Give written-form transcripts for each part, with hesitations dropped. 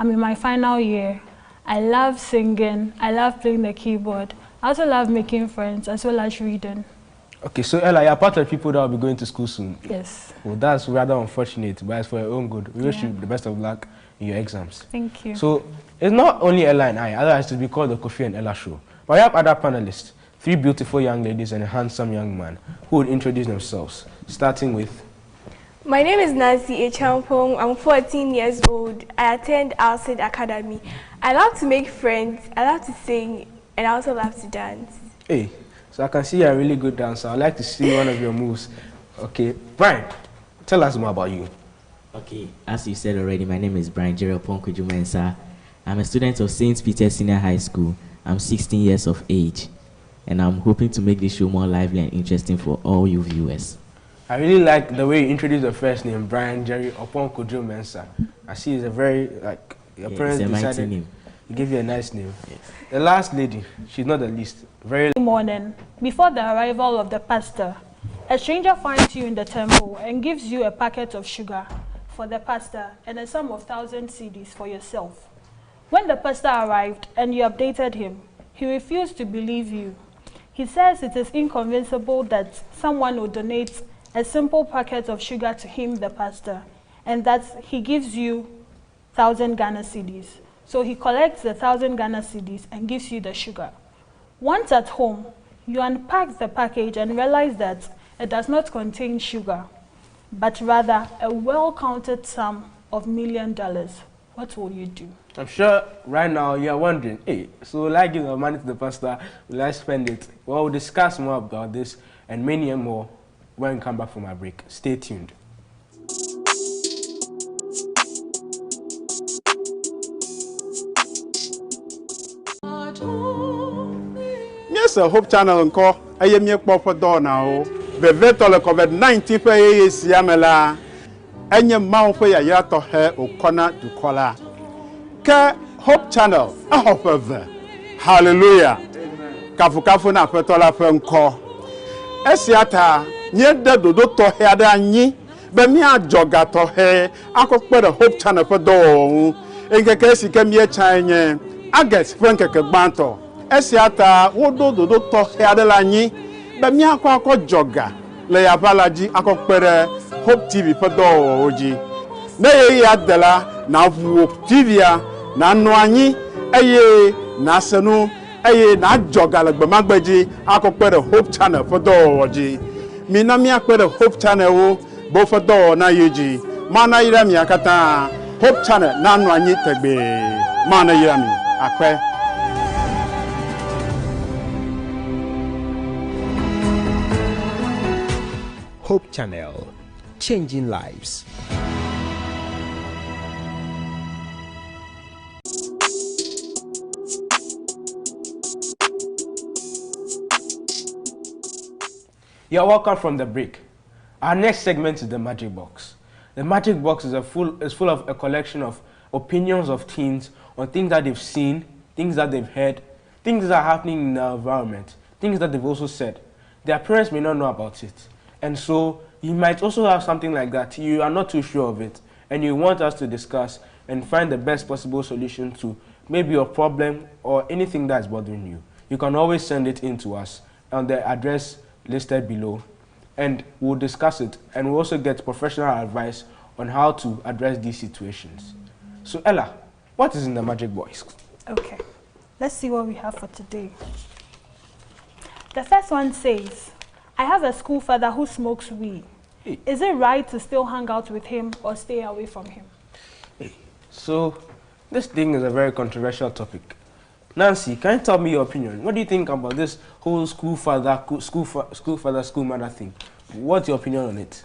I'm in my final year. I love singing. I love playing the keyboard. I also love making friends as well as reading. Okay, so Ella, you're part of people that will be going to school soon. Yes. Well, that's rather unfortunate, but it's for your own good. We wish you the best of luck in your exams. Thank you. So it's not only Ella and I, otherwise it will be called the Kofi and Ella show. But we have other panelists, 3 beautiful young ladies and a handsome young man who would introduce themselves, starting with... My name is Nancy Echampong. I'm 14 years old. I attend Alcid Academy. I love to make friends, I love to sing, and I also love to dance. Hey, so I can see you're a really good dancer. I'd like to see one of your moves. Okay, Brian, tell us more about you. Okay, as you said already, my name is Brian Jerepon Kujumensa. I'm a student of St. Peter's Senior High School. I'm 16 years of age, and I'm hoping to make this show more lively and interesting for all you viewers. I really like the way you introduced the first name, Brian Jerry Opon Kojo Mensa. I see it's a very, like, your parents decided to give you a nice name. Yes. The last lady, she's not the least. Very morning, before the arrival of the pastor, a stranger finds you in the temple and gives you a packet of sugar for the pastor and a sum of 1,000 cedis for yourself. When the pastor arrived and you updated him, he refused to believe you. He says it is inconceivable that someone would donate a simple packet of sugar to him, the pastor, and that he gives you 1,000 Ghana cedis. So he collects the 1,000 Ghana cedis and gives you the sugar. Once at home, you unpack the package and realize that it does not contain sugar, but rather a well-counted sum of $1 million. What will you do? I'm sure right now you're wondering, hey, so will I give the money to the pastor? Will I spend it? Well, we'll discuss more about this and many more when we come back from our break. Stay tuned. Yes, a Hope Channel encore. I am your papa door now. The veteran COVID-19 for Siamela. And your mouth for your yato hair or corner to collar. Ke Hope Channel, a hope of hallelujah. Kafu na petola fenko. Esiata, nye de dodo to he da nyi. Be mi a joga to he. Akokpe the Hope Channel for do. Enkeke sike mi e chanye. Ages frankeke banto. Esiata, wodo dodo to he adela nyi. Be mi akwa joga. Le ya balaji akokpe Hope TV for do oji. Na ye adela na Hope TV ya. Na nuanyi eye na senu eye na jogala gbe magbeji akopere Hope Channel for do oji mi na mi akpere Hope Channel wo bo for do na yeji mana yira mi akata Hope Channel na nuanyi tegbe mana yira mi akpe. Hope Channel, changing lives. You're welcome from the break. Our next segment is the Magic Box. The Magic Box is full of a collection of opinions of teens on things that they've seen, things that they've heard, things that are happening in the environment, things that they've also said. Their parents may not know about it. And so you might also have something like that. You are not too sure of it. And you want us to discuss and find the best possible solution to maybe your problem or anything that's bothering you. You can always send it in to us on the address listed below, and we'll discuss it, and we'll also get professional advice on how to address these situations. So Ella, what is in the Magic Box? Okay, let's see what we have for today. The first one says, I have a school father who smokes weed. Hey. Is it right to still hang out with him or stay away from him? Hey. So this thing is a very controversial topic. Nancy, can you tell me your opinion? What do you think about this whole school mother thing? What's your opinion on it?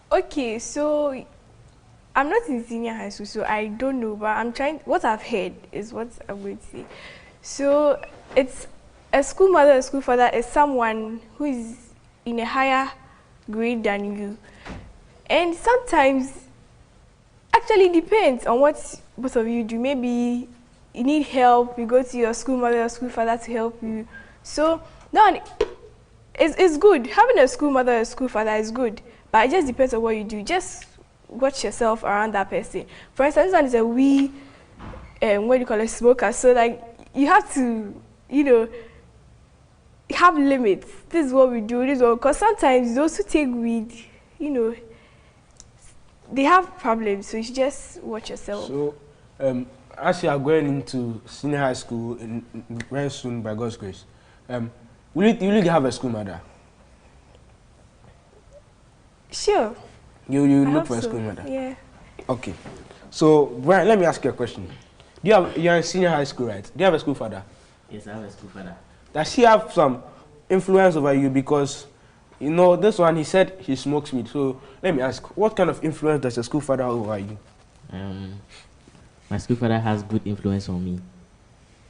Okay, so I'm not in senior high school, so I don't know, but what I've heard is what I'm going to say. So it's a school mother, a school father is someone who is in a higher grade than you. And sometimes, actually depends on what both of you do. Maybe you need help, you go to your school mother or school father to help you. So now it's good. Having a school mother or school father is good, but it just depends on what you do. Just watch yourself around that person. For instance, this one is a wee, what do you call it, smoker. So like you have to, you know, have limits. This is what we do. This is what, because sometimes those who take weed, you know, they have problems. So you should just watch yourself. So, as you are going into senior high school very soon, by God's grace, will you have a school mother? Sure. You I look hope for a so. school mother? Yeah. Okay. So, Brian, let me ask you a question. You're in senior high school, right? Do you have a school father? Yes, I have a school father. Does he have some influence over you? Because, you know, this one, he said he smokes weed. So, let me ask, what kind of influence does a school father have over you? My school father has good influence on me.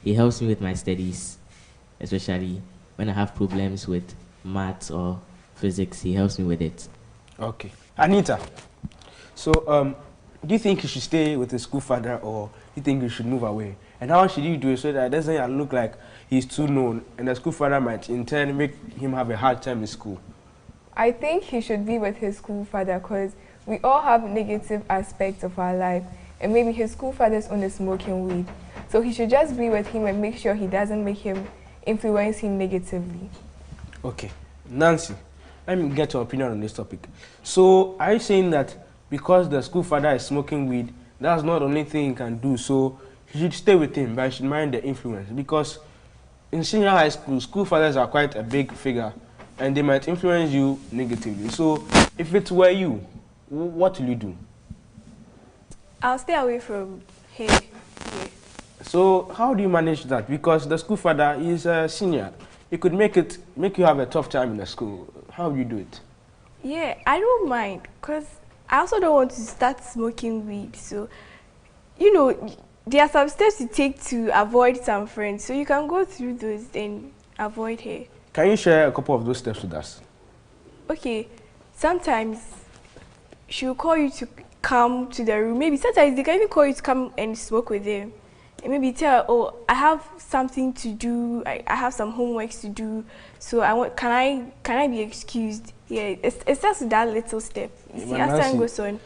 He helps me with my studies, especially when I have problems with maths or physics. He helps me with it. Okay. Anita, so do you think you should stay with the school father or do you think you should move away? And how should you do it so that it doesn't look like he's too known and the school father might in turn make him have a hard time in school? I think he should be with his school father because we all have negative aspects of our life, and maybe his school father's only smoking weed. So he should just be with him and make sure he doesn't make him influence him negatively. Okay. Nancy, let me get your opinion on this topic. So are you saying that because the school father is smoking weed, that's not the only thing he can do, so you should stay with him, but you should mind the influence? Because in senior high school, school fathers are quite a big figure and they might influence you negatively. So if it were you, what will you do? I'll stay away from him. Yeah. So how do you manage that? Because the school father is a senior. He could make you have a tough time in the school. How do you do it? Yeah, I don't mind because I also don't want to start smoking weed. So, you know, there are some steps you take to avoid some friends. So you can go through those and avoid her. Can you share a couple of those steps with us? Okay, sometimes she'll call you to come to the room. Maybe sometimes they can even call you to come and smoke with them. And maybe tell her, oh, I have something to do. I have some homeworks to do. So can I be excused? Yeah, it's just that little step. You see, as time goes on.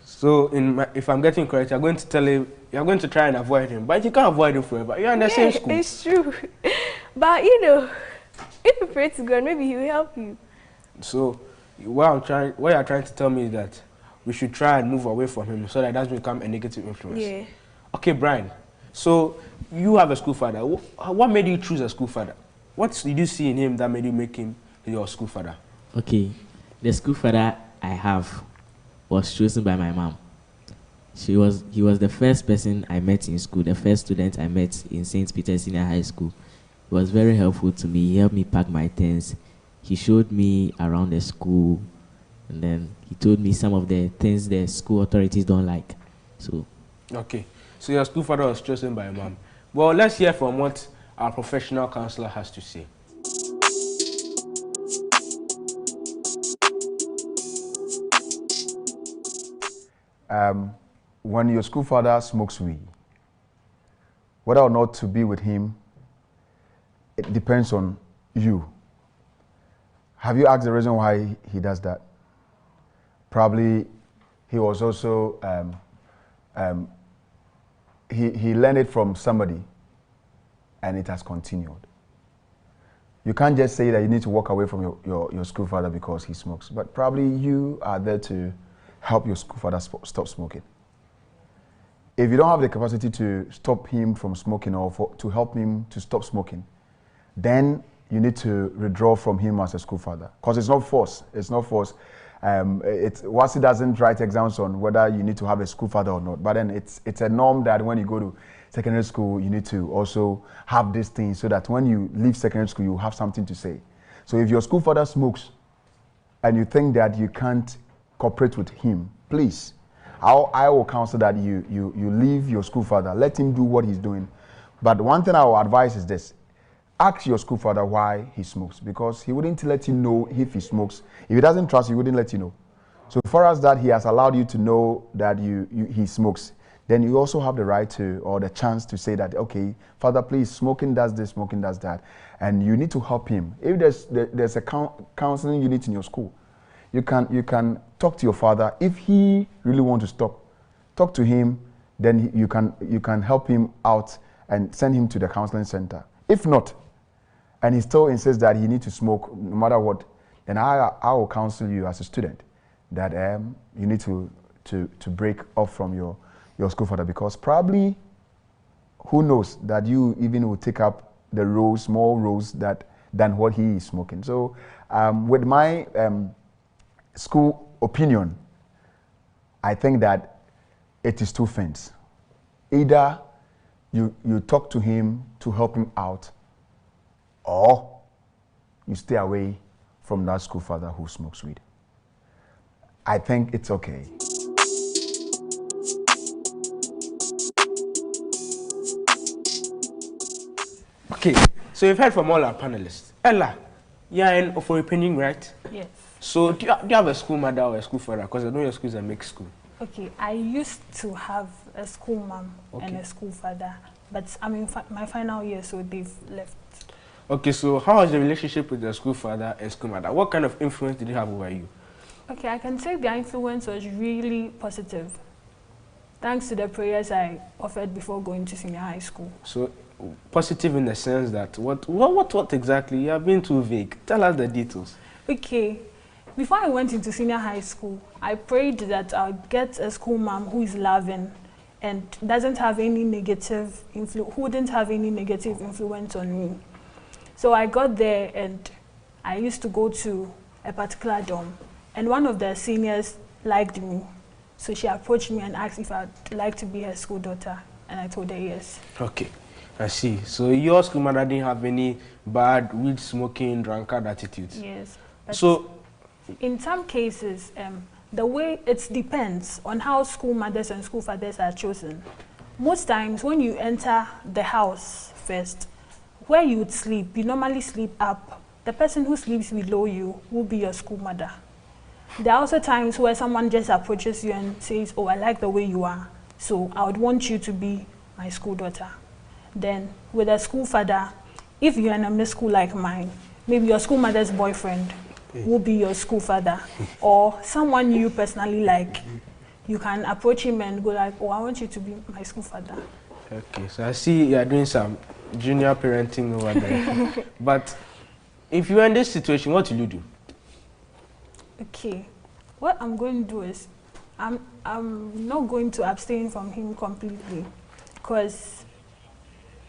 So if I'm getting correct, you're going to tell him, you're going to try and avoid him, but you can't avoid him forever. You're in the same school. It's true. But you know, if you pray to God, maybe He will help you. So what you're trying to tell me is that we should try and move away from him so that it doesn't become a negative influence. Yeah. Okay, Brian. So you have a school father. What made you choose a school father? What did you see in him that made you make him your school father? Okay, the school father I have was chosen by my mom. He was the first person I met in school, the first student I met in St. Peter's Senior High School. He was very helpful to me. He helped me pack my things. He showed me around the school, and then he told me some of the things the school authorities don't like. So. Okay. So your school father was chosen by your mom. Well, let's hear from what our professional counselor has to say. When your school father smokes weed, whether or not to be with him, it depends on you. Have you asked the reason why he does that? Probably he was also he learned it from somebody and it has continued. You can't just say that you need to walk away from your school father because he smokes, but probably you are there to help your school father stop smoking. If you don't have the capacity to stop him from smoking or to help him to stop smoking, then you need to withdraw from him as a school father, because it's not force. It's not force. WASSCE doesn't write exams on whether you need to have a school father or not, but then it's a norm that when you go to secondary school, you need to also have these things so that when you leave secondary school, you have something to say. So if your school father smokes and you think that you can't cooperate with him, please, I will counsel that you leave your school father, let him do what he's doing. But one thing I will advise is this: ask your school father why he smokes, because he wouldn't let you know if he smokes. If he doesn't trust you, he wouldn't let you know. So far as that he has allowed you to know that he smokes, then you also have the right to, or the chance to say that, okay, Father, please, smoking does this, smoking does that. And you need to help him. If there's a counseling unit in your school you can talk to your father. If he really wants to stop, talk to him. Then you can help him out and send him to the counseling center. If not, and he still insists that he needs to smoke no matter what, then I will counsel you as a student that you need to break off from your school father, because probably, who knows, that you even will take up the roles, more roles than what he is smoking. So with my school opinion, I think that it is two things. Either you talk to him to help him out, or you stay away from that school father who smokes weed. I think it's okay. Okay, so you've heard from all our panelists. Ella, you're in Ofori-Penning, right? Yes. So do you have a school mother or a school father? Because I know your school is a mixed school. Okay, I used to have a school mom and a school father, but I'm in my final year, so they've left. Okay, so how was the relationship with the school father and school mother? What kind of influence did they have over you? Okay, I can say their influence was really positive, thanks to the prayers I offered before going to senior high school. So positive in the sense that what exactly? You have been too vague. Tell us the details. Okay. Before I went into senior high school, I prayed that I would get a school mom who is loving and doesn't have any negative who wouldn't have any negative influence on me. So I got there and I used to go to a particular dorm, and one of the seniors liked me. So she approached me and asked if I'd like to be her school daughter, and I told her yes. Okay, I see. So your school mother didn't have any bad weed smoking, drunkard attitudes? Yes. So in some cases, the way it depends on how school mothers and school fathers are chosen. Most times when you enter the house first, where you would sleep, you normally sleep up. The person who sleeps below you will be your school mother. There are also times where someone just approaches you and says, oh, I like the way you are, so I would want you to be my school daughter. Then with a school father, if you're in a mixed school like mine, maybe your school mother's boyfriend will be your school father, or someone you personally like. You can approach him and go like, oh, I want you to be my school father. Okay, so I see you're doing some junior parenting over there. But if you're in this situation, what will you do? Okay, what I'm going to do is, I'm not going to abstain from him completely, because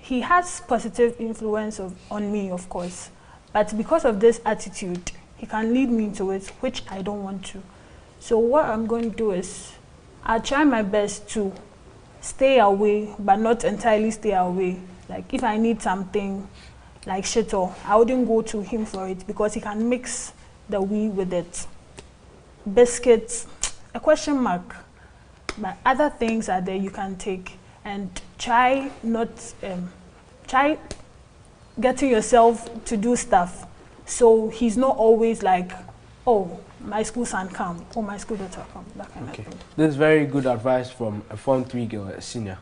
he has positive influence on me, of course. But because of this attitude, he can lead me into it, which I don't want to. So what I'm going to do is, I'll try my best to stay away, but not entirely stay away. Like if I need something like shito, I wouldn't go to him for it, because he can mix the weed with it. Biscuits, a question mark. But other things are there you can take, and try getting yourself to do stuff. So he's not always like, oh, my school son come, or my school daughter come, that kind of thing. This is very good advice from a Form 3 girl, a senior.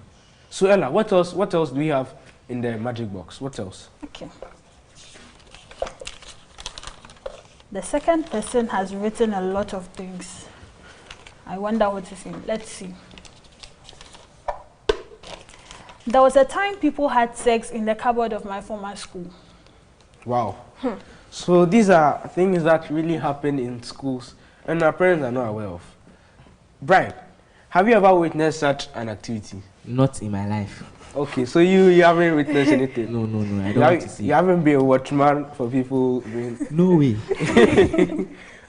So Ella, what else do we have in the magic box? What else? Okay. The second person has written a lot of things. I wonder what is in. Let's see. There was a time people had sex in the cupboard of my former school. Wow. So these are things that really happen in schools and our parents are not aware of. Brian, have you ever witnessed such an activity? Not in my life. Okay, so you haven't witnessed anything? No, I don't want to see. You haven't been a watchman for people doing... No way.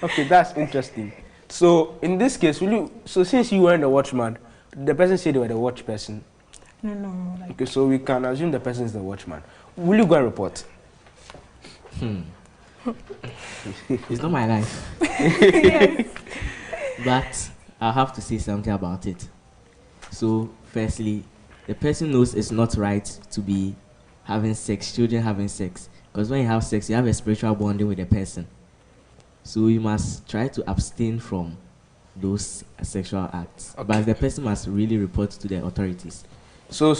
Okay, that's interesting. So in this case, since you weren't the watchman, the person said they were the watch person. No. Okay, so we can assume the person is the watchman. Will you go and report? It's not my life. Yes. But I'll have to say something about it. So, firstly, the person knows it's not right to be having sex, children having sex. Because when you have sex, you have a spiritual bonding with the person. So you must try to abstain from those sexual acts. Okay. But the person must really report to the authorities. So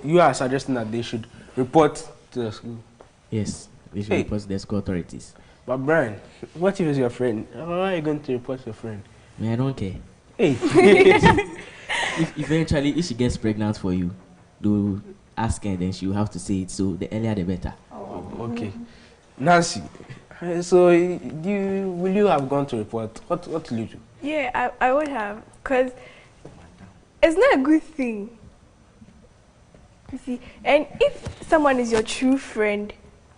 you are suggesting that they should report to the school? Yes, they should report to the school authorities. But Brian, what if it's your friend? How are you going to report your friend? Me, I don't care. Hey. If eventually, if she gets pregnant for you, do ask her, then she will have to say it. So the earlier the better. Okay. Nancy, so will you have gone to report? What will you do? Yeah, I would have, because it's not a good thing. You see, and if someone is your true friend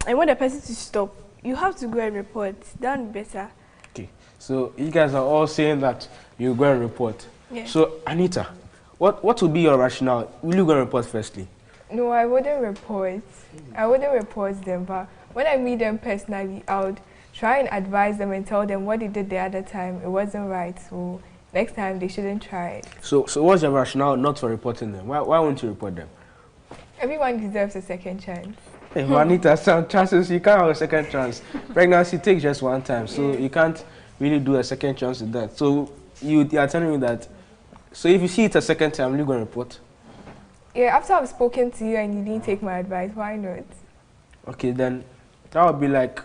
and want the person to stop, you have to go and report. That would be better. Okay. So you guys are all saying that you go and report. Yeah. So Anita, what will be your rationale? Will you go and report firstly? No, I wouldn't report. I wouldn't report them, but when I meet them personally, I would try and advise them and tell them what they did the other time. It wasn't right, so next time they shouldn't try it. So what's your rationale not for reporting them? Why won't you report them? Everyone deserves a second chance. Hey, Anita, some chances you can't have a second chance. Pregnancy takes just one time, so you can't really do a second chance with that. So you are telling me that. So if you see it a second time, will you go and report? Yeah, after I've spoken to you and you didn't take my advice, why not? Okay, then that would be like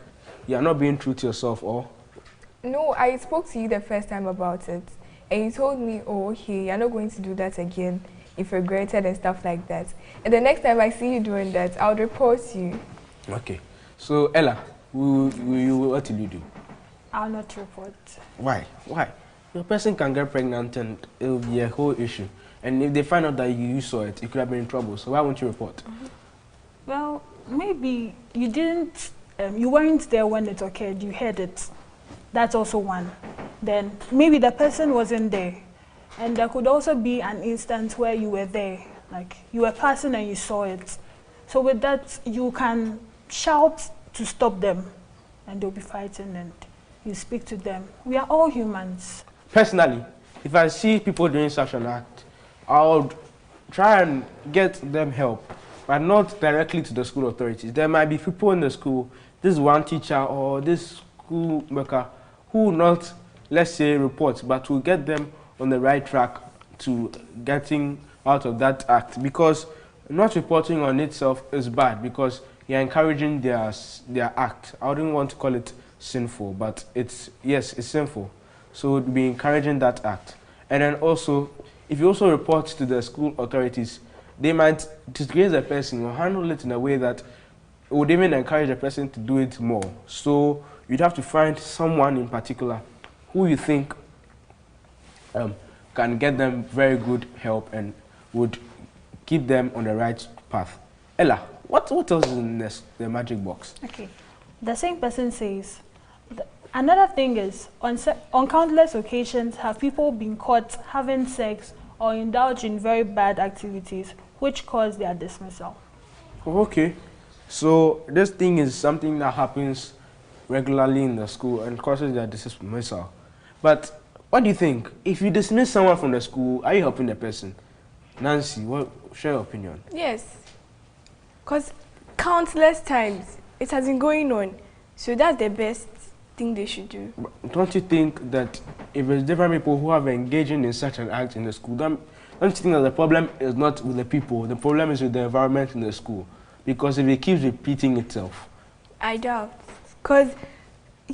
you are not being true to yourself, or? No, I spoke to you the first time about it, and you told me, oh, okay, you're not going to do that again. If regretted and stuff like that. And the next time I see you doing that, I'll report you. Okay. So Ella, what will you do? I'll not report. Why? Your person can get pregnant and it will be a whole issue. And if they find out that you saw it, you could have been in trouble. So why won't you report? Well, maybe you didn't, you weren't there when it occurred, you heard it. That's also one. Then maybe the person wasn't there. And there could also be an instance where you were there, like you were passing and you saw it. So with that, you can shout to stop them and they'll be fighting and you speak to them. We are all humans. Personally, if I see people doing such an act, I'll try and get them help, but not directly to the school authorities. There might be people in the school, this one teacher or this school worker, who will not, let's say, report, but will get them on the right track to getting out of that act, because not reporting on itself is bad because you're encouraging their act. I wouldn't want to call it sinful, but it's sinful. So we'd be encouraging that act. And then also, if you also report to the school authorities, they might disgrace the person or handle it in a way that would even encourage the person to do it more. So you'd have to find someone in particular who you think can get them very good help and would keep them on the right path. Ella, what else is in the magic box? Okay, the same person says, another thing is, on countless occasions have people been caught having sex or indulge in very bad activities which cause their dismissal. Okay, so this thing is something that happens regularly in the school and causes their dismissal. But what do you think? If you dismiss someone from the school, are you helping the person? Nancy, share your opinion. Yes, because countless times it has been going on, so that's the best thing they should do. Don't you think that if there's different people who have engaging in such an act in the school, don't you think that the problem is not with the people, the problem is with the environment in the school? Because if it keeps repeating itself. I doubt, because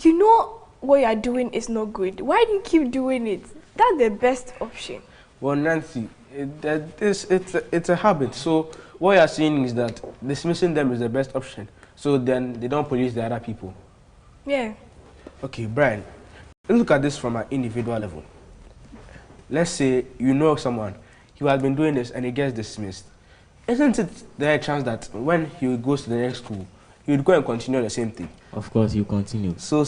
you know what you are doing is not good. Why do you keep doing it? That's the best option. Well, Nancy, it's a habit. So what you are saying is that dismissing them is the best option. So then they don't police the other people. Yeah. Okay, Brian, let's look at this from an individual level. Let's say you know someone, he has been doing this and he gets dismissed. Isn't it there a chance that when he goes to the next school, he would go and continue the same thing? Of course, you continue. So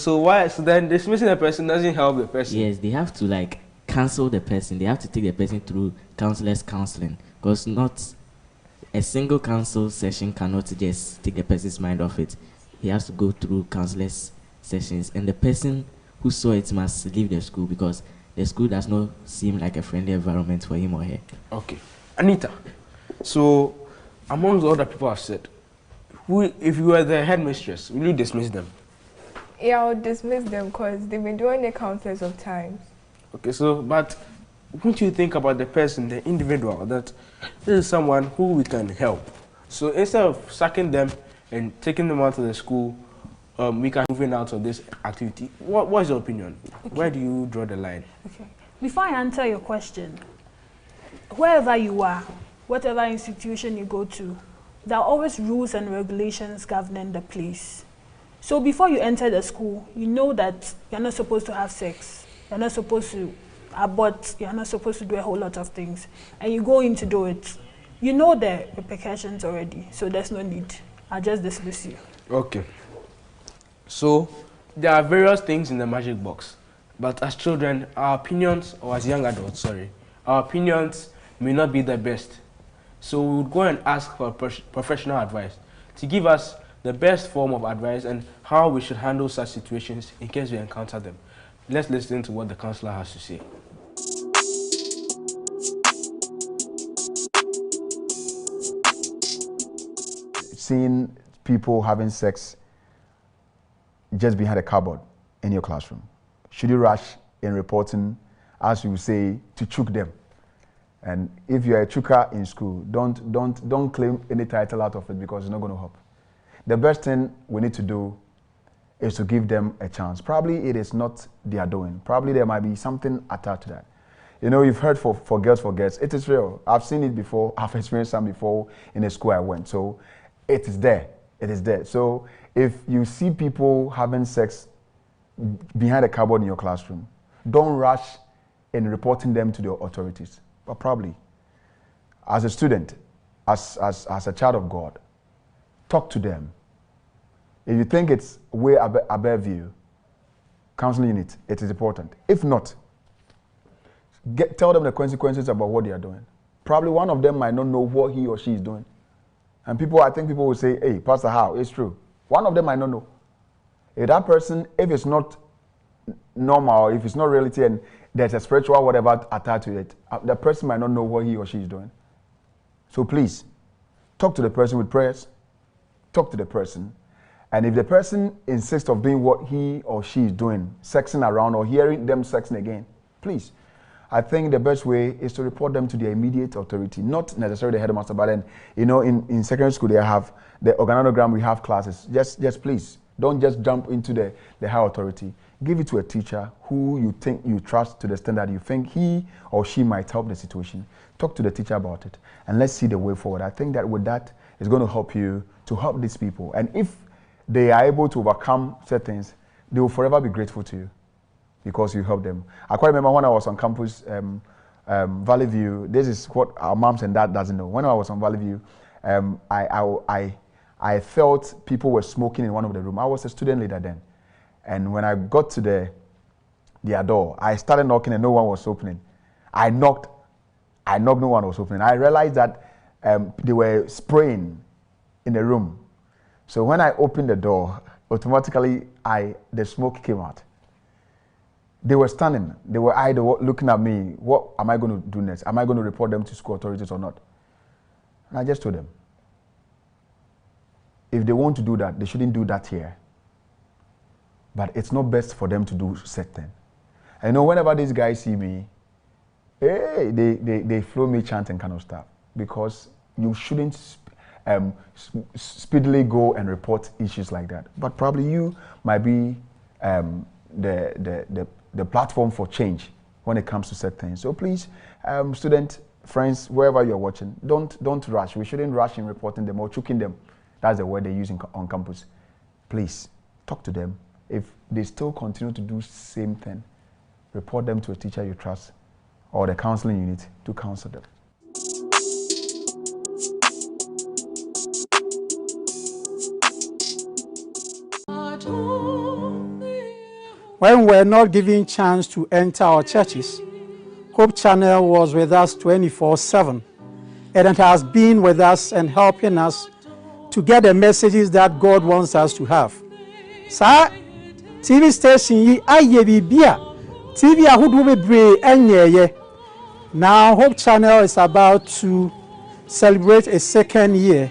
then dismissing the person doesn't help the person? Yes, they have to cancel the person. They have to take the person through counselor's counseling, because not a single counsel session cannot just take the person's mind off it. He has to go through counselor's sessions, and the person who saw it must leave the school because the school does not seem like a friendly environment for him or her. Okay. Anita, so amongst all the people I've said, if you were the headmistress, will you dismiss them? Yeah, I'll dismiss them because they've been doing it countless of times. Okay, so, but wouldn't you think about the person, the individual, that this is someone who we can help? So instead of sacking them and taking them out of the school, we can move in out of this activity. What is your opinion? Okay. Where do you draw the line? Okay. Before I answer your question, wherever you are, whatever institution you go to, there are always rules and regulations governing the place. So before you enter the school, you know that you're not supposed to have sex, you're not supposed to abort, you're not supposed to do a whole lot of things, and you go in to do it. You know the repercussions already, so there's no need. I'll just dismiss you. Okay. So there are various things in the magic box, but as children, our opinions, or as young adults, sorry, our opinions may not be the best. So we would go and ask for professional advice to give us the best form of advice and how we should handle such situations in case we encounter them. Let's listen to what the counselor has to say. Seeing people having sex just behind a cupboard in your classroom, should you rush in reporting, as you say, to choke them? And if you're a chooker in school, don't claim any title out of it, because it's not going to help. The best thing we need to do is to give them a chance. Probably it is not their doing. Probably there might be something attached to that. You know, you've heard for girls for girls. It is real. I've seen it before. I've experienced some before in the school I went. So it is there. It is there. So if you see people having sex behind a cupboard in your classroom, don't rush in reporting them to the authorities. But probably, as a student, as a child of God, talk to them. If you think it's way above you, counseling unit, it is important. If not, tell them the consequences about what they are doing. Probably one of them might not know what he or she is doing. And I think people will say, hey, Pastor, how? It's true. One of them might not know. If that person, if it's not normal, if it's not reality and there's a spiritual whatever attached to it, the person might not know what he or she is doing. So please, talk to the person with prayers. Talk to the person. And if the person insists of doing what he or she is doing, sexing around or hearing them sexing again, please, I think the best way is to report them to the immediate authority, not necessarily the headmaster, but then, you know, in secondary school, they have the organogram, we have classes. Just please, don't just jump into the higher authority. Give it to a teacher who you think you trust to the extent that you think he or she might help the situation. Talk to the teacher about it, and let's see the way forward. I think that with that, it's going to help you to help these people. And if they are able to overcome certain things, they will forever be grateful to you, because you helped them. I quite remember when I was on campus, Valley View. This is what our moms and dad doesn't know. When I was on Valley View, I felt people were smoking in one of the rooms. I was a student leader then. And when I got to their door, I started knocking and no one was opening. I knocked, no one was opening. I realized that they were spraying in the room. So when I opened the door, automatically the smoke came out. They were standing. They were either looking at me. What am I going to do next? Am I going to report them to school authorities or not? And I just told them, if they want to do that, they shouldn't do that here. But it's not best for them to do certain. I know whenever these guys see me, hey, they flow me chanting kind of stuff, because you shouldn't speedily go and report issues like that. But probably you might be the platform for change when it comes to certain things. So please, student friends, wherever you're watching, don't rush. We shouldn't rush in reporting them or choking them. That's the word they use on campus. Please talk to them. If they still continue to do same thing, report them to a teacher you trust or the counseling unit to counsel them. When we're not given chance to enter our churches, Hope Channel was with us 24/7, and it has been with us and helping us to get the messages that God wants us to have. Sir, TV station yi aye bibia TV ahodo bebre enyeye. Now Hope Channel is about to celebrate a second year.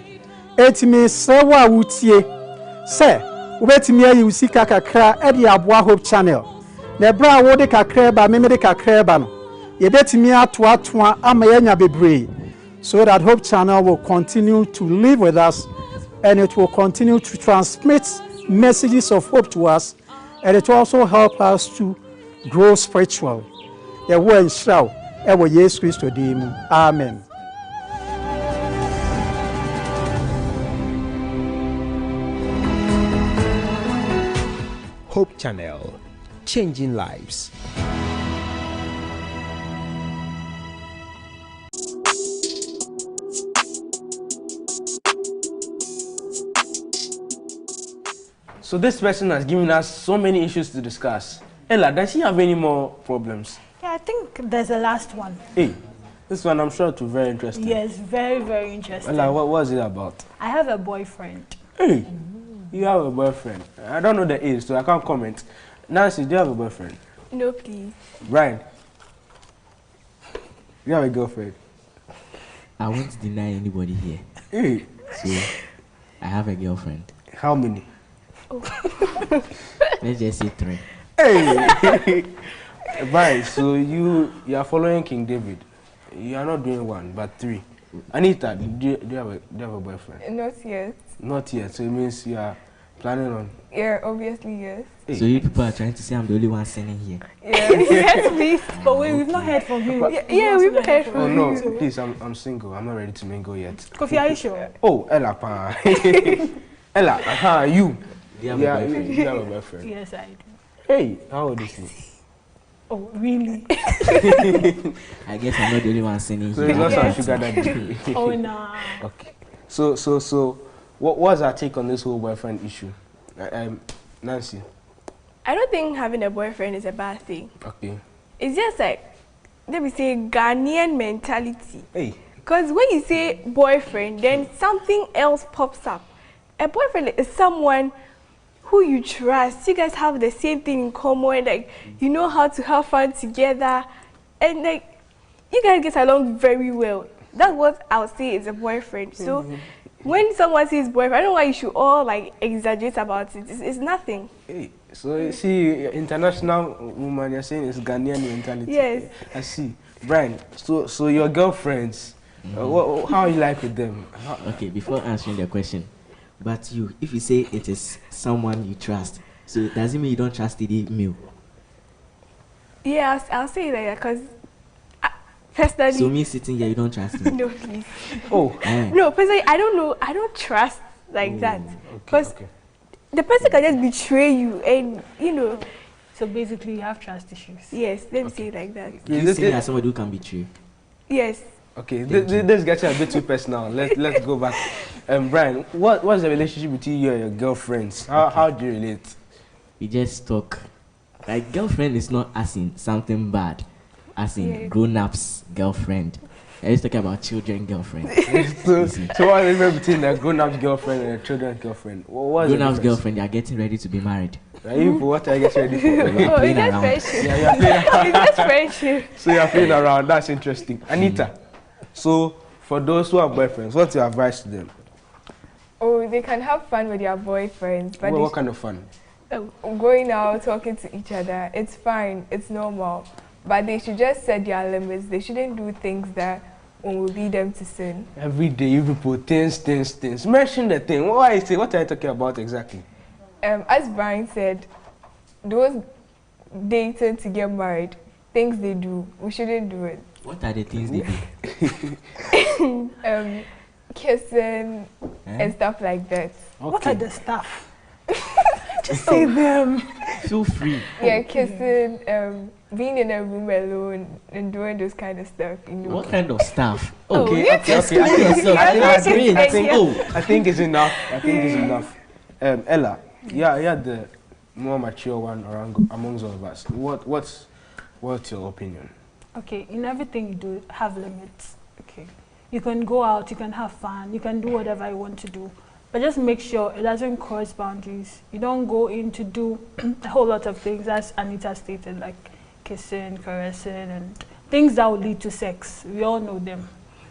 Etimi sewa wutie se ubetimi ayi usika kakra e de aboa Hope Channel. Na bra wo de kakra ba me de kakra ba no. Ye betimi atoa ama yenya bebre, so that Hope Channel will continue to live with us and it will continue to transmit messages of hope to us, and it also helps us to grow spiritual. Yɛwɔ nhyira ɛwɔ Yesu Kristo din mu. Amen. Hope Channel, changing lives. So this person has given us so many issues to discuss. Ella, does she have any more problems? Yeah, I think there's a last one. Hey, this one I'm sure to be very interesting. Yes, very, very interesting. Ella, what is it about? I have a boyfriend. Hey, you have a boyfriend. I don't know the age, so I can't comment. Nancy, do you have a boyfriend? No, please. Brian, you have a girlfriend? I won't deny anybody here. Hey. So, I have a girlfriend. How many? Let's just say 3. Hey! Brian, so you are following King David. You are not doing 1, but 3. Anita, do you have a boyfriend? Not yet. Not yet, so it means you are planning on... Yeah, obviously, yes. Hey. So you people are trying to say I'm the only one singing here. Yeah. Yes, please. But we've not heard from him. Yeah, we've not heard from Oh him. no, please, I'm single. I'm not ready to mingle yet. Kofi, are you sure? Oh, Ella, pa. Ella, you. Do you have a boyfriend? You have a boyfriend. Yes, I do. Hey, how old is he? Oh, really? I guess I'm not the only one singing So here. he's also a sugar daddy. Oh, no. Okay. So, what's our take on this whole boyfriend issue? Nancy. I don't think having a boyfriend is a bad thing. Okay. It's just like, let me say, Ghanaian mentality. Hey. Because when you say boyfriend, then something else pops up. A boyfriend is someone who you trust. You guys have the same thing in common. Like, you know how to have fun together. And like, you guys get along very well. That's what I would say is a boyfriend. So when someone says boyfriend, I don't know why you should all like exaggerate about it. It's nothing. Hey. So you see, international woman, you're saying it's Ghanaian mentality. Yes. I see. Brian, so your girlfriends, how you like with them? Okay, before answering the question, but you, if you say it is someone you trust, so does it mean you don't trust the meal? Yeah, I'll say that because personally. So me sitting here, you don't trust me? No, please. Oh. No, personally, I don't know. I don't trust like that. Because the person can just betray you and, you know. So basically, you have trust issues. Yes, let me say it like that. You see me as somebody who can betray? Yes. Okay, this gets a bit too personal. Let's go back. Brian, what's the relationship between you and your girlfriends? How do you relate? We just talk. Like, girlfriend is not as in something bad, as in grown-ups girlfriend. I was talking about children girlfriend. so what is the difference between a grown-ups girlfriend and a children's girlfriend? Grown-ups girlfriend, they are getting ready to be married. Are you what are you getting ready for? Oh, it's just friendship. Yeah, you're playing around. It's just friendship. So you're playing around. That's interesting. Anita, so for those who have boyfriends, what's your advice to them? Oh, they can have fun with their boyfriends. But what kind of fun? Going out, talking to each other, it's fine, it's normal. But they should just set their limits. They shouldn't do things that will lead them to sin. Every day you people things. Mention the thing. What are you talking about exactly? As Brian said, those dating to get married, things they do, we shouldn't do it. What are the things they do? Kissing and stuff like that. Okay. What are the stuff? Just say them. Feel free. Yeah, kissing, being in a room alone and doing those kind of stuff. You know. What kind of stuff? Okay. I think it's enough. Ella, you're the more mature one amongst all of us. What's your opinion? Okay, in everything you do, have limits. Okay, you can go out, you can have fun, you can do whatever you want to do, but just make sure it doesn't cross boundaries. You don't go in to do a whole lot of things, as Anita stated, like kissing, caressing, and things that will lead to sex. We all know them.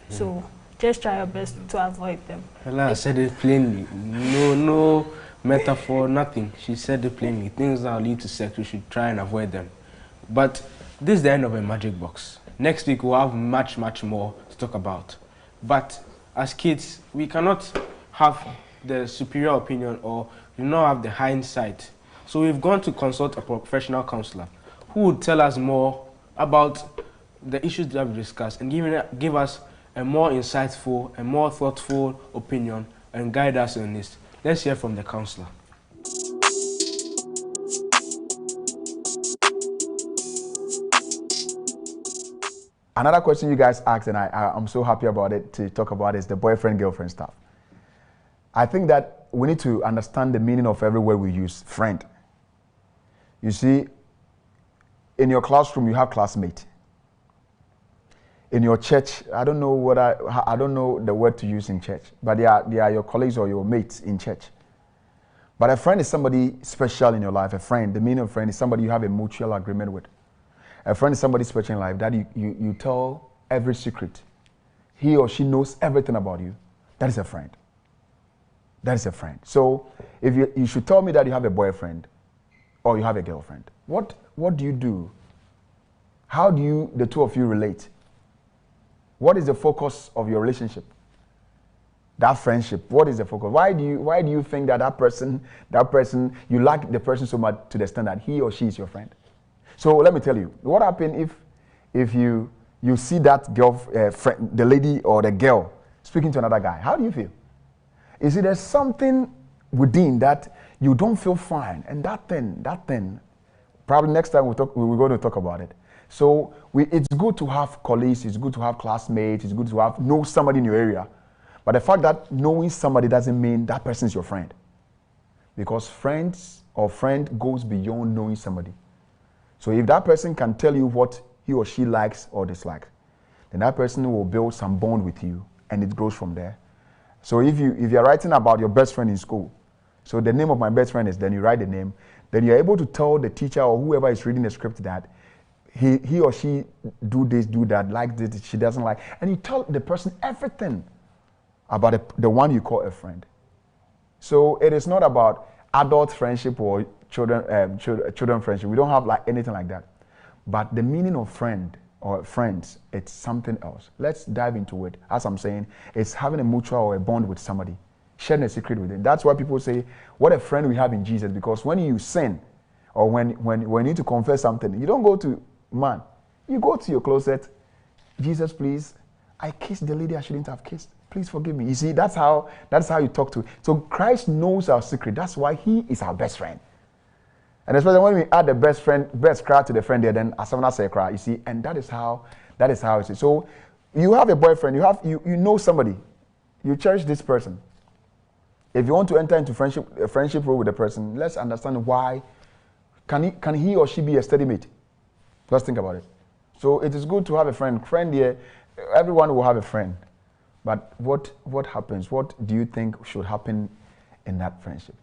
So just try your best to avoid them. Ella said it plainly. No metaphor, nothing. She said it plainly. Things that will lead to sex, we should try and avoid them. But this is the end of a magic box. Next week we'll have much more to talk about. But as kids, we cannot have the superior opinion, or do not have the hindsight. So we've gone to consult a professional counselor who would tell us more about the issues that we discussed and give us a more insightful and more thoughtful opinion and guide us in this. Let's hear from the counselor. Another question you guys asked, and I'm so happy about it to talk about, is the boyfriend-girlfriend stuff. I think that we need to understand the meaning of every word we use, friend. You see, in your classroom, you have classmate. In your church, I don't know the word to use in church, but they are your colleagues or your mates in church. But a friend is somebody special in your life. A friend, the meaning of friend is somebody you have a mutual agreement with. A friend is somebody special in life that you tell every secret. He or she knows everything about you. That is a friend. That is a friend. So if you should tell me that you have a boyfriend or you have a girlfriend, what do you do? How do the two of you relate? What is the focus of your relationship? That friendship, what is the focus? Why do you think that person, you like the person so much to the extent that he or she is your friend? So let me tell you, what happens if you see that girl, friend, the lady or the girl speaking to another guy? How do you feel? You see, there's something within that you don't feel fine, and that thing, probably next time we're going to talk about it. So it's good to have colleagues, it's good to have classmates, it's good to know somebody in your area. But the fact that knowing somebody doesn't mean that person is your friend. Because friend goes beyond knowing somebody. So if that person can tell you what he or she likes or dislikes, then that person will build some bond with you, and it grows from there. So if you're writing about your best friend in school, so the name of my best friend is, then you write the name, then you're able to tell the teacher or whoever is reading the script that he or she do this, do that, like this, she doesn't like, and you tell the person everything about the one you call a friend. So it is not about adult friendship or children friendship. We don't have like anything like that. But the meaning of friend or friends, it's something else. Let's dive into it. As I'm saying, it's having a mutual or a bond with somebody, sharing a secret with them. That's why people say, what a friend we have in Jesus. Because when you sin, or when you need to confess something, you don't go to man. You go to your closet. Jesus, please, I kissed the lady I shouldn't have kissed. Please forgive me. You see, that's how you talk to. So Christ knows our secret. That's why he is our best friend. And especially when we add the best cry to the friend there, then as someone say cry, you see, and that is how it is. So you have a boyfriend, you know somebody, you cherish this person. If you want to enter into a friendship role with the person, let's understand why. Can he or she be a steady mate? Let's think about it. So it is good to have a friend. Friend here, everyone will have a friend. But what happens? What do you think should happen in that friendship?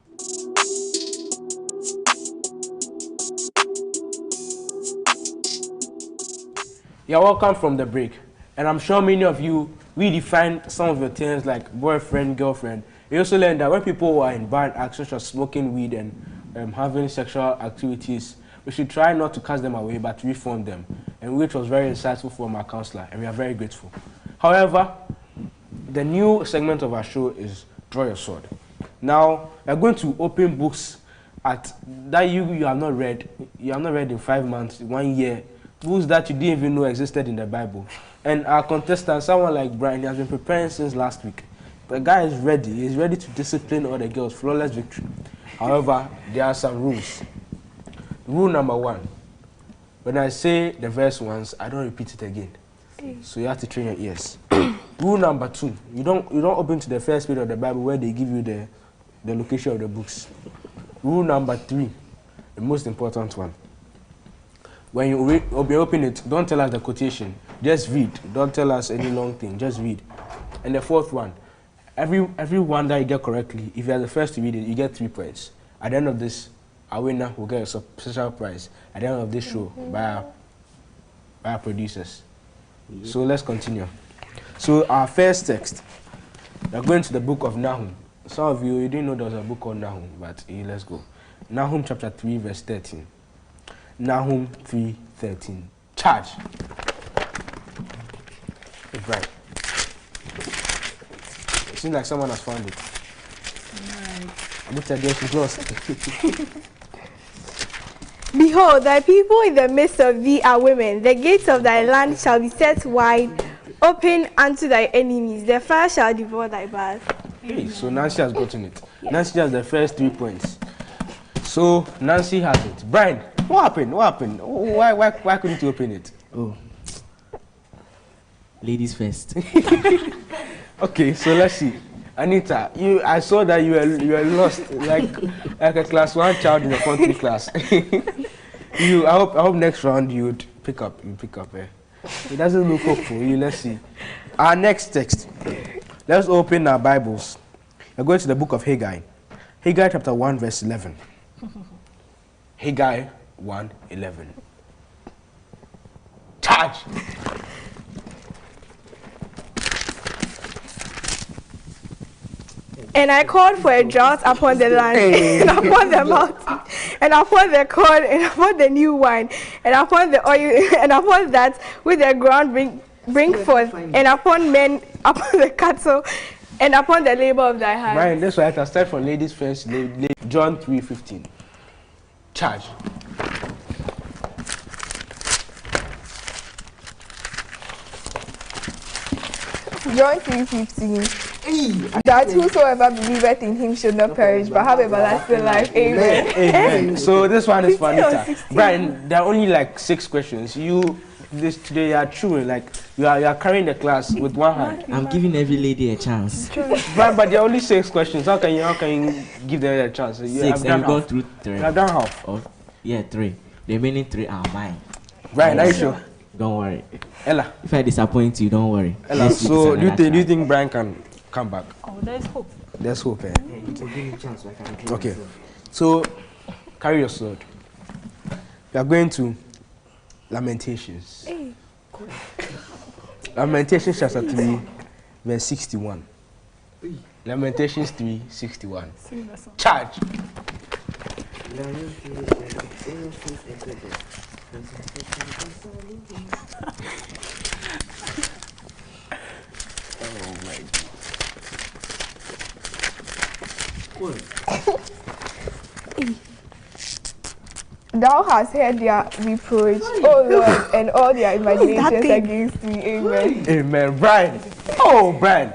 You're welcome from the break. And I'm sure many of you redefined some of your terms like boyfriend, girlfriend. You also learned that when people are in bad acts such as smoking weed and having sexual activities, we should try not to cast them away but reform them, and which was very insightful from our counselor, and we are very grateful. However, the new segment of our show is Draw Your Sword. Now, we're going to open books that you have not read. You have not read in 5 months, 1 year. Books that you didn't even know existed in the Bible. And our contestant, someone like Brian, he has been preparing since last week. The guy is ready. He's ready to discipline all the girls. Flawless victory. However, there are some rules. Rule number 1. When I say the verse once, I don't repeat it again. So you have to train your ears. Rule number 2. You don't open to the first page of the Bible where they give you the location of the books. Rule number 3. The most important one. When you open it, don't tell us the quotation. Just read. Don't tell us any long thing. Just read. And the 4th one, every one that you get correctly, if you are the first to read it, you get 3 points. At the end of this, our winner will get a special prize at the end of this show by our producers. So let's continue. So our first text, we're going to the book of Nahum. Some of you didn't know there was a book called Nahum, but let's go. Nahum chapter 3, verse 13. Nahum 3:13. Charge. It's right. It seems like someone has found it. Right. Anita, there she's lost. Behold, thy people in the midst of thee are women. The gates of thy land shall be set wide open unto thy enemies. The fire shall devour thy bars. Hey, so Nancy has gotten it. Yes. Nancy has the first 3 points. So Nancy has it. Brian, what happened? What happened? Why couldn't you open it? Oh, ladies first. Okay, so let's see. Anita, I saw that you were lost like a class 1 child in a country class. I hope next round you'd pick up. It doesn't look hopeful. Let's see. Our next text. Let's open our Bibles. We're going to the book of Haggai. Haggai chapter 1 verse 11. Haggai 1:11. Charge! And I called for a drought upon the land, and upon the mountain, and upon the corn, and upon the new wine, and upon the oil, and upon that which the ground bring forth, and upon men, upon the cattle, and upon the labor of thy hands. Brian, that's why I start from ladies first. John 3:15. Charge. John 3:15. That whosoever believeth in him should not perish but have everlasting life. Amen. Amen. So this one is for Anita. Brian, there are only like 6 questions. Today you are true, like you are carrying the class with one hand. I'm giving every lady a chance. Brian, but there are only 6 questions. How can you give them a chance? 6, and we've gone through 3. You have done half. Oh, yeah, 3. The remaining 3 are mine. Brian, are you sure? Don't worry. Ella. If I disappoint you, don't worry. Ella, so do you think Brian can come back? Oh, there's hope. There's hope, eh? Yeah, you can give me a chance so I can do Okay. myself. So, carry your sword. We are going to Lamentations. Lamentations chapter 3, verse 61. Lamentations 3:61. Charge. Oh my God. Thou hast heard their reproach, O Lord, and all their imaginations against me. Amen. Amen. Brian. Oh, Brian.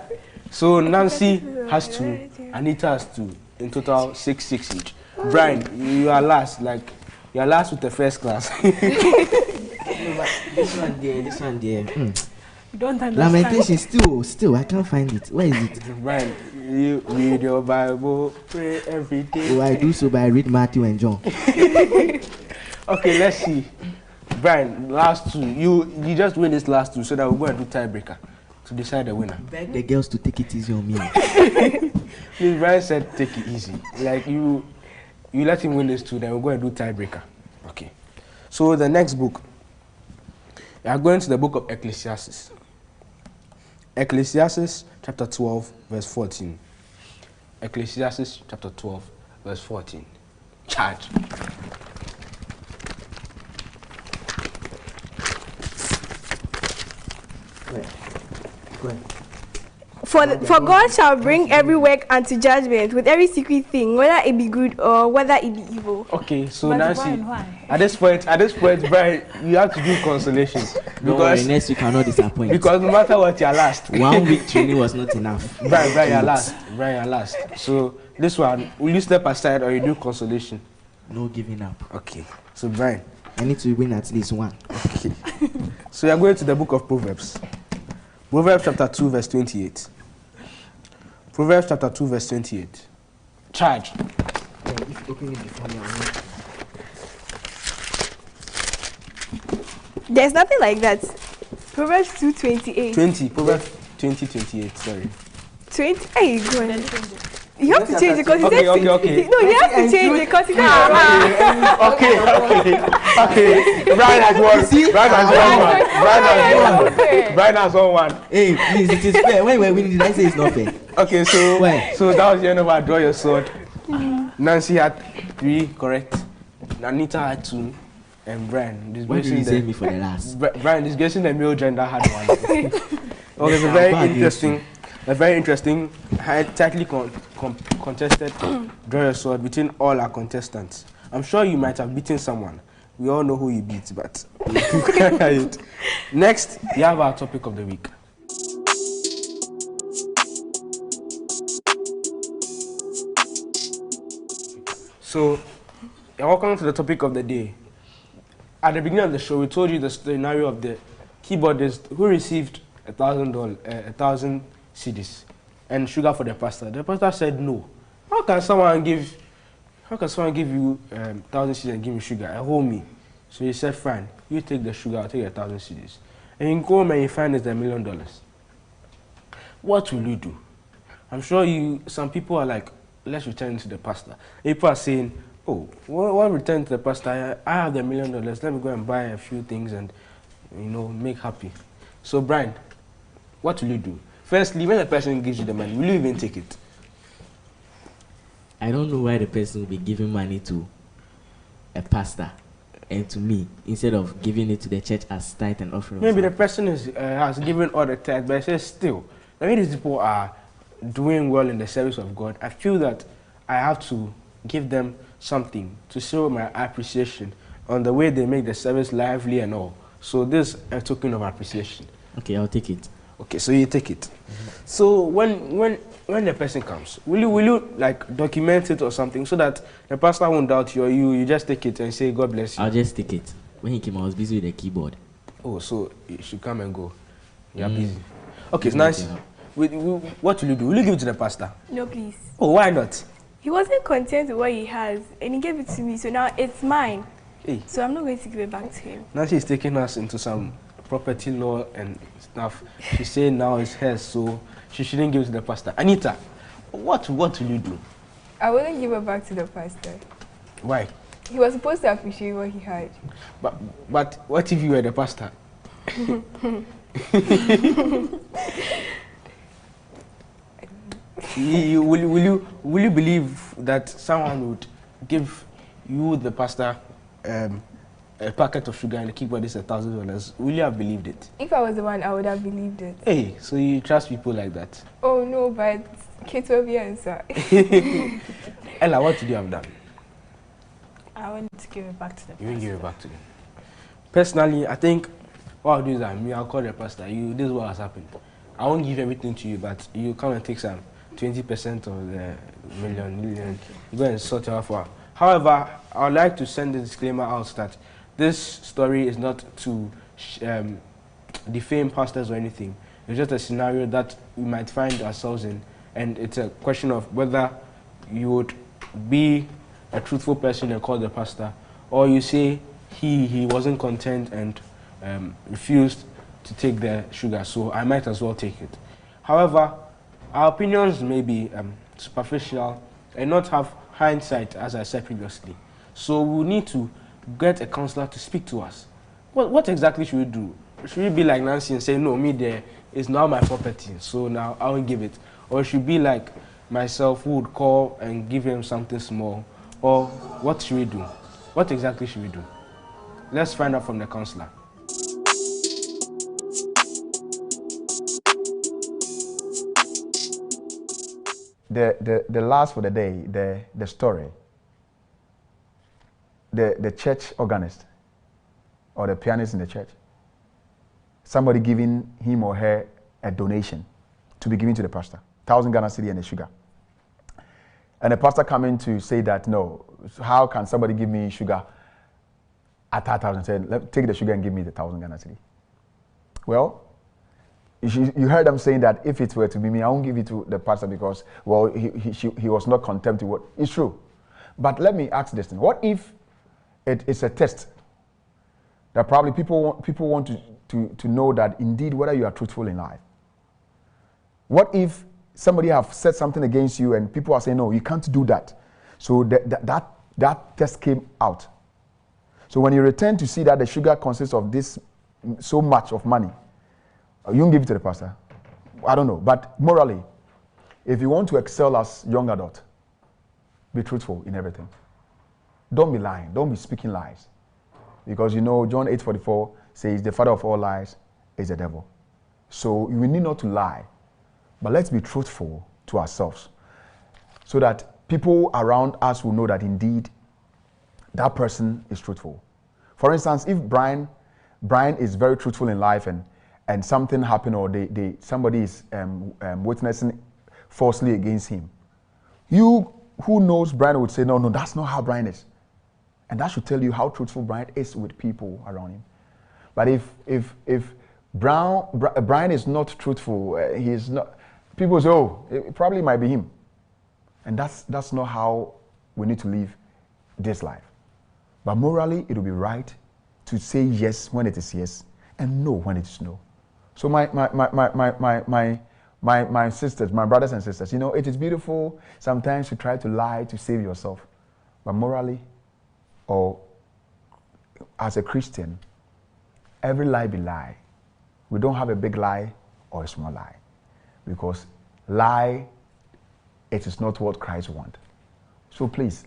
So Nancy has 2, Anita has 2. In total, 6 each. Brian, you are last. Like, you are last with the first class. This one there. You don't understand. Lamentations, still, I can't find it. Where is it? Brian, you read your Bible, pray every day. Oh, I do so, but I read Matthew and John. Okay, let's see. Brian, last 2. You just win this last 2 so that we're going to do tiebreaker to decide the winner. Beg the girls to take it easy on me. Please, Brian said take it easy. Like you let him win this 2, then we're going to do tiebreaker. Okay. So the next book, we are going to the book of Ecclesiastes. Ecclesiastes chapter 12, verse 14. Ecclesiastes chapter 12, verse 14. Charge. Go ahead. For God shall bring every work unto judgment with every secret thing, whether it be good or whether it be evil. Okay, so But Nancy, Brian, why? at this point, Brian, you have to do consolation Don't worry, next week cannot disappoint. because no matter what, you're last. 1 week training was not enough. Brian, you're last. Brian, you're last. So this one, will you step aside or you do consolation? No giving up. Okay. So Brian, I need to win at least 1. okay. So you're going to the book of Proverbs. Proverbs chapter 2, verse 28. Proverbs chapter 2, verse 28. Charge. If you open it before me, There's nothing like that. Proverbs 2:28. 20. Proverbs 20:28. Sorry. 20. Hey, go ahead. You have to change it because Okay. No, you have to change it because Okay. Brian has won. Brian has won one. Hey, please, it is fair. When we're winning, did I say it's not fair? Okay, so Why? so that was the end of our draw your sword. Nancy had 3 correct. Anita had 2, and Brian Why did you disgracing save me for the last? Brian disgracing the male gender had 1. Okay, so I'm very bad, interesting. a very interesting, tightly contested draw your sword between all our contestants. I'm sure you might have beaten someone. We all know who you beat, but next, we have our topic of the week. So, welcome to the topic of the day. At the beginning of the show, we told you the scenario of the keyboardist who received $1,000 cedis and sugar for the pastor. The pastor said no. How can someone give you 1,000 cedis and give me sugar? I hold me. So he said, fine, you take the sugar, I'll take 1,000 cedis. And you go home and you find it's $1 million. What will you do? I'm sure some people are like, let's return to the pastor. People are saying, oh, what return to the pastor? I have the $1 million. Let me go and buy a few things and, make happy. So, Brian, what will you do? Firstly, when a person gives you the money, will you even take it? I don't know why the person will be giving money to a pastor and to me instead of giving it to the church as tithe and offering. Maybe the person has given all the tithe, but it says still, I mean, these people are doing well in the service of God. I feel that I have to give them something to show my appreciation on the way they make the service lively and all. So this is a token of appreciation. Okay, I'll take it. Okay, so you take it. So when the person comes, will you like document it or something so that the pastor won't doubt you, or you just take it and say God bless you? I'll just take it. When he came, I was busy with the keyboard. Oh, so you should come and go. You're busy. Okay, so Nancy, what will you do? Will you give it to the pastor? No, please. Oh, why not? He wasn't content with what he has, and he gave it to me, so now it's mine. Hey. So I'm not going to give it back to him. Nancy is taking us into some property law and stuff. She's saying now it's hers, so she shouldn't give it to the pastor. Anita, what will you do? I wouldn't give it back to the pastor. Why? He was supposed to appreciate what he had. But what if you were the pastor? Will you believe that someone would give you, the pastor, a packet of sugar and the keyboard is $1,000? Will you have believed it? If I was the one, I would have believed it. Hey, so you trust people like that? Oh no, but Kate will be answer. Ella, what did you have done? I want to give it back to the pastor. You will give it back to them. Personally, I think what I'll do is I'll call the pastor. This is what has happened. I won't give everything to you, but you come and take some 20% of the million. You go and sort it out for her. However, I would like to send a disclaimer out that this story is not to defame pastors or anything. It's just a scenario that we might find ourselves in, and it's a question of whether you would be a truthful person and call the pastor, or you say he wasn't content and refused to take the sugar, so I might as well take it. However, our opinions may be superficial and not have hindsight, as I said previously. So we need to get a counselor to speak to us. What exactly should we do? Should we be like Nancy and say, no, me there is now my property, so now I won't give it? Or should we be like myself, who would call and give him something small? Or what should we do? What exactly should we do? Let's find out from the counselor. The last for the day, the story, the church organist or the pianist in the church, somebody giving him or her a donation to be given to the pastor, 1,000 Ghana cedi and the sugar. And the pastor coming to say that, no, how can somebody give me sugar at 1,000? Said, take the sugar and give me the 1,000 Ghana cedi. Well, you heard them saying that if it were to be me, I won't give it to the pastor because, well, he was not content with what. It's true. But let me ask this thing. What if it's a test that probably people want to know that indeed whether you are truthful in life? What if somebody have said something against you and people are saying, no, you can't do that. So that test came out. So when you return to see that the sugar consists of this so much of money, you won't give it to the pastor. I don't know. But morally, if you want to excel as young adult, be truthful in everything. Don't be lying. Don't be speaking lies. Because you know, John 8:44 says the father of all lies is the devil. So you need not to lie But let's be truthful to ourselves so that people around us will know that indeed that person is truthful. For instance, if Brian is very truthful in life and something happened or somebody is witnessing falsely against him, you who knows Brian would say, no, that's not how Brian is. And that should tell you how truthful Brian is with people around him. But if Brian is not truthful, he is not, people say, oh, it probably might be him. And that's not how we need to live this life. But morally, it will be right to say yes when it is yes and no when it is no. So my sisters, my brothers and sisters, it is beautiful sometimes to try to lie to save yourself. But morally, or as a Christian, every lie be lie. We don't have a big lie or a small lie. Because lie, it is not what Christ wants. So please,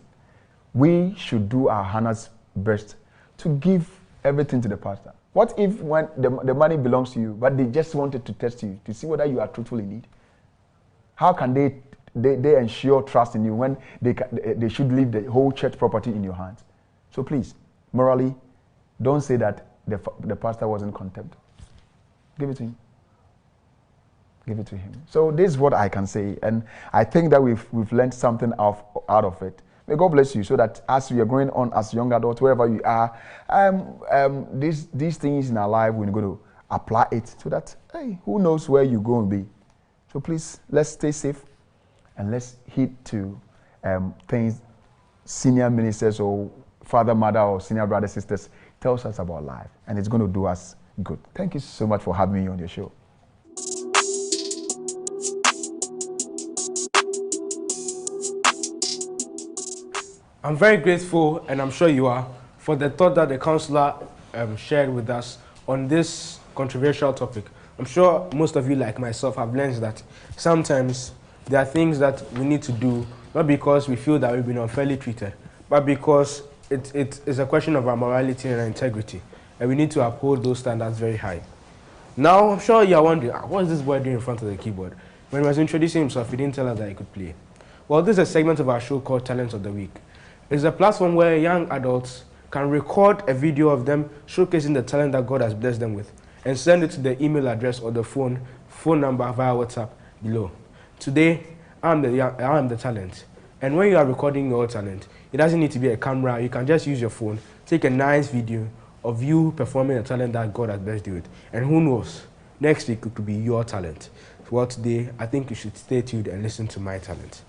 we should do our Hannah's best to give everything to the pastor. What if when the money belongs to you, but they just wanted to test you to see whether you are truthful indeed? How can they ensure trust in you when they should leave the whole church property in your hands? So please, morally, don't say that the pastor was in contempt. Give it to him. Give it to him. So this is what I can say, and I think that we've learned something out of it. May God bless you, so that as we are going on as young adults, wherever you are, these things in our life, we're going to apply it so that, hey, who knows where you're going to be. So please, let's stay safe and let's heed to things senior ministers or father, mother, or senior brothers, sisters tells us about life, and it's going to do us good. Thank you so much for having me on your show. I'm very grateful, and I'm sure you are, for the thought that the counselor shared with us on this controversial topic. I'm sure most of you, like myself, have learned that sometimes there are things that we need to do, not because we feel that we've been unfairly treated, but because it is a question of our morality and our integrity, and we need to uphold those standards very high. Now, I'm sure you're wondering, what is this boy doing in front of the keyboard? When he was introducing himself, he didn't tell us that he could play. Well, this is a segment of our show called Talent of the Week. It's a platform where young adults can record a video of them showcasing the talent that God has blessed them with and send it to the email address or the phone number via WhatsApp below. Today, I'm the talent. And when you are recording your talent, it doesn't need to be a camera. You can just use your phone, take a nice video of you performing a talent that God has blessed you with. And who knows, next week it could be your talent. Well, today, I think you should stay tuned and listen to my talent.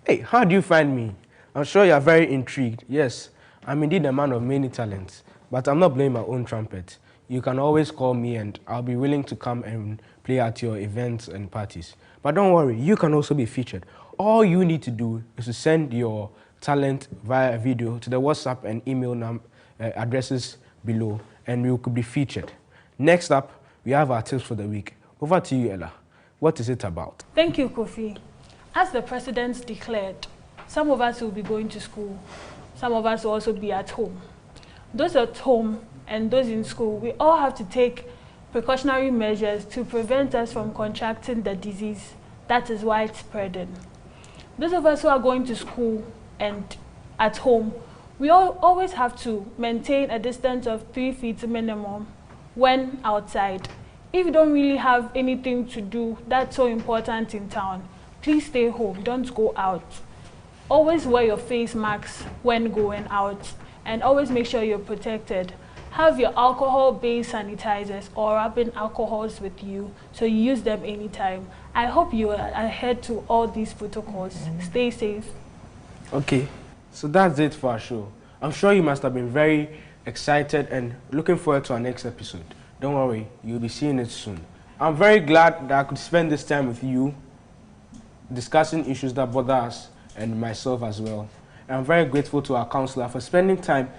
Hey, how do you find me? I'm sure you are very intrigued. Yes, I'm indeed a man of many talents, but I'm not playing my own trumpet. You can always call me and I'll be willing to come and play at your events and parties. But don't worry, you can also be featured. All you need to do is to send your talent via video to the WhatsApp and email addresses below, and you could be featured. Next up, we have our tips for the week. Over to you, Ella. What is it about? Thank you, Kofi. As the president declared, some of us will be going to school. Some of us will also be at home. Those at home and those in school, we all have to take precautionary measures to prevent us from contracting the disease that is widespreading. Those of us who are going to school and at home, we always have to maintain a distance of 3 feet minimum when outside. If you don't really have anything to do that's so important in town, please stay home, don't go out. Always wear your face masks when going out, and always make sure you're protected. Have your alcohol-based sanitizers or rubbing alcohols with you, so you use them anytime. I hope you are adhere to all these protocols. Stay safe. Okay, so that's it for our show. I'm sure you must have been very excited and looking forward to our next episode. Don't worry, you'll be seeing it soon. I'm very glad that I could spend this time with you, discussing issues that bother us and myself as well. And I'm very grateful to our counselor for spending time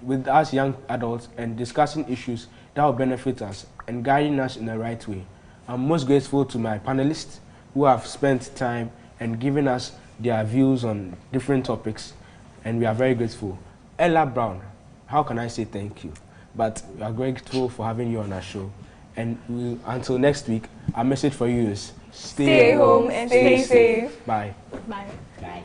with us young adults and discussing issues that will benefit us and guiding us in the right way. I'm most grateful to my panelists who have spent time and given us their views on different topics, and we are very grateful. Ella Brown, how can I say thank you? But we are grateful for having you on our show. And until next week, our message for you is stay home and stay safe. Bye. Bye. Bye.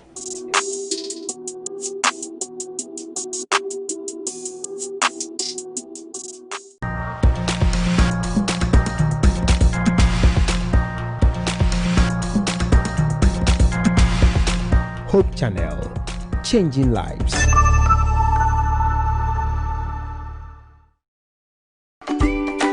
Hope Channel, changing lives.